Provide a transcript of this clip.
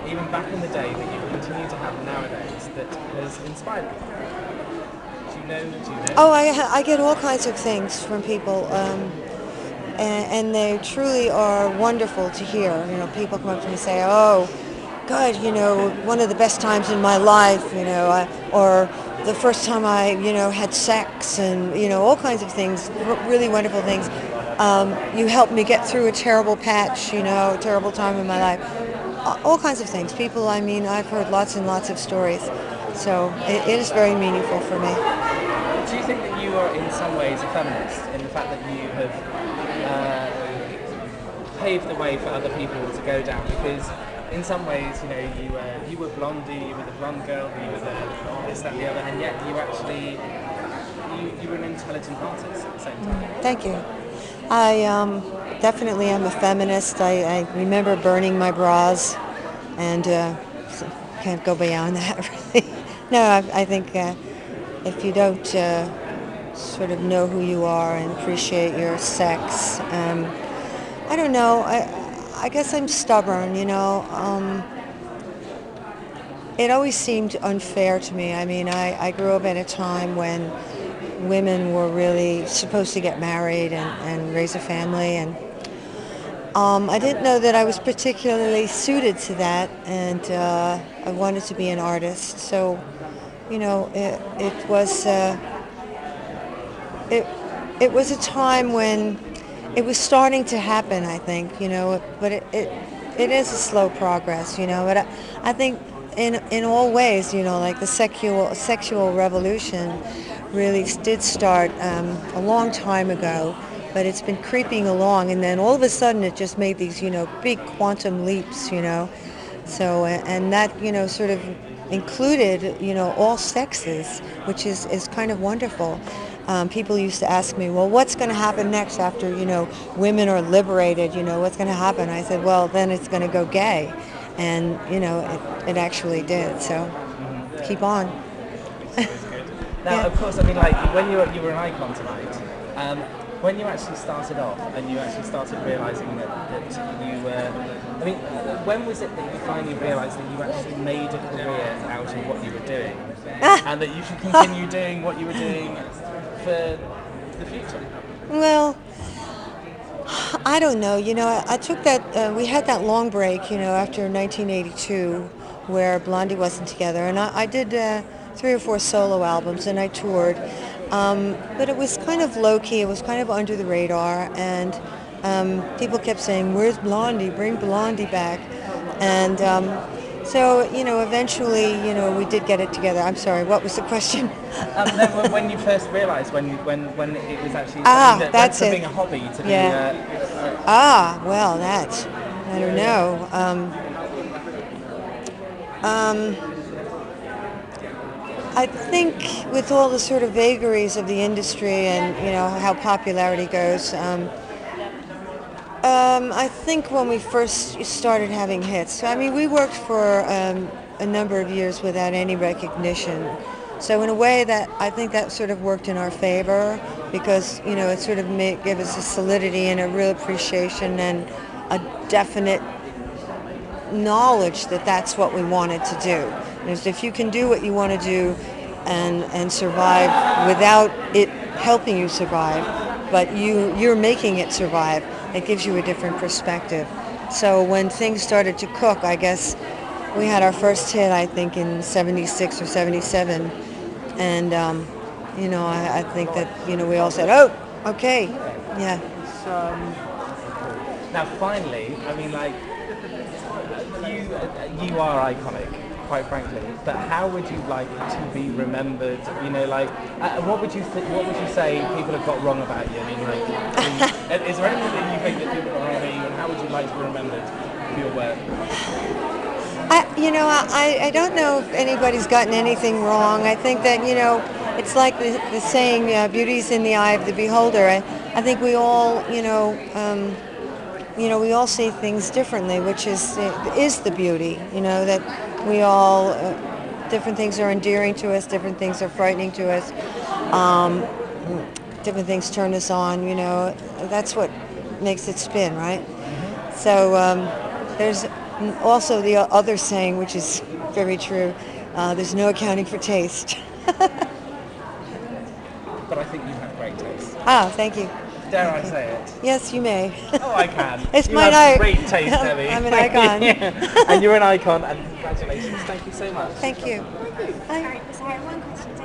even back in the day, that you continue to have nowadays that has inspired you? Do you know? Do you Oh, know? I get all kinds of things from people, and they truly are wonderful to hear. People come up to me and say, "Oh, God, one of the best times in my life," or the first time I, had sex, and all kinds of things, really wonderful things. You helped me get through a terrible patch, a terrible time in my life. All kinds of things. People, I mean, I've heard lots and lots of stories, so it is very meaningful for me. Do you think that you are in some ways a feminist in the fact that you have paved the way for other people to go down? Because in some ways, you were Blondie, you were the blonde girl, you were the this, that, and the other, and yet you were an intelligent artist at the same time. Thank you. I definitely am a feminist. I remember burning my bras, and can't go beyond that, really. No, I think if you don't sort of know who you are and appreciate your sex, I don't know. I guess I'm stubborn. It always seemed unfair to me. I mean, I grew up at a time when women were really supposed to get married and raise a family, and I didn't know that I was particularly suited to that, and I wanted to be an artist. So, it was it it was a time when it was starting to happen. I think, but it is a slow progress, But I think in all ways, like the sexual revolution really did start a long time ago, but it's been creeping along, and then all of a sudden it just made these, big quantum leaps, So, and that, sort of included, all sexes, which is kind of wonderful. People used to ask me, well, what's going to happen next after, women are liberated, what's going to happen? I said, well, then it's going to go gay. And, it actually did. So keep on. Which is always good. Now, Yeah. of course, I mean, like when you were an icon tonight, um, when you actually started off and you actually started realizing that you were, I mean, when was it that you finally realized that you actually made a career out of what you were doing, and that you should continue doing what you were doing for the future? Well, I don't know. I took that, we had that long break, after 1982, where Blondie wasn't together. And I did 3 or 4 solo albums, and I toured. But it was kind of low key, it was kind of under the radar. And people kept saying, "Where's Blondie? Bring Blondie back." And so, eventually, we did get it together. I'm sorry, what was the question? No, when you first realised when it was actually something Ah, that went that's from it. being a hobby to being Yeah. Well, I don't know. Um, I think with all the sort of vagaries of the industry and, how popularity goes, I think when we first started having hits, I mean, we worked for a number of years without any recognition. So in a way that I think that sort of worked in our favor because, it sort of gave us a solidity and a real appreciation and a definite knowledge that that's what we wanted to do. Is if you can do what you want to do and survive without it helping you survive, but you're making it survive, it gives you a different perspective. So when things started to cook, I guess we had our first hit, I think, in 76 or 77. And, I think that, we all said, oh, okay, yeah. now finally, I mean, like you are iconic, quite frankly. But how would you like to be remembered? What would you say people have got wrong about you? I mean, is there anything that you think that people got wrong about you, and how would you like to be remembered for your work? I don't know if anybody's gotten anything wrong. I think that, it's like the saying, beauty's in the eye of the beholder. I think we all, we all see things differently, which is the beauty, that we all, different things are endearing to us, different things are frightening to us, um, different things turn us on, that's what makes it spin, right? So there's And also the other saying, which is very true, there's no accounting for taste. But I think you have great taste. Ah, thank you. Dare I say it? Yes, you may. Oh, I can. It's you my have night. great taste, Debbie. I'm an icon. And you're an icon, and congratulations. Thank you so much. Thank you. Alright, sorry, one question. So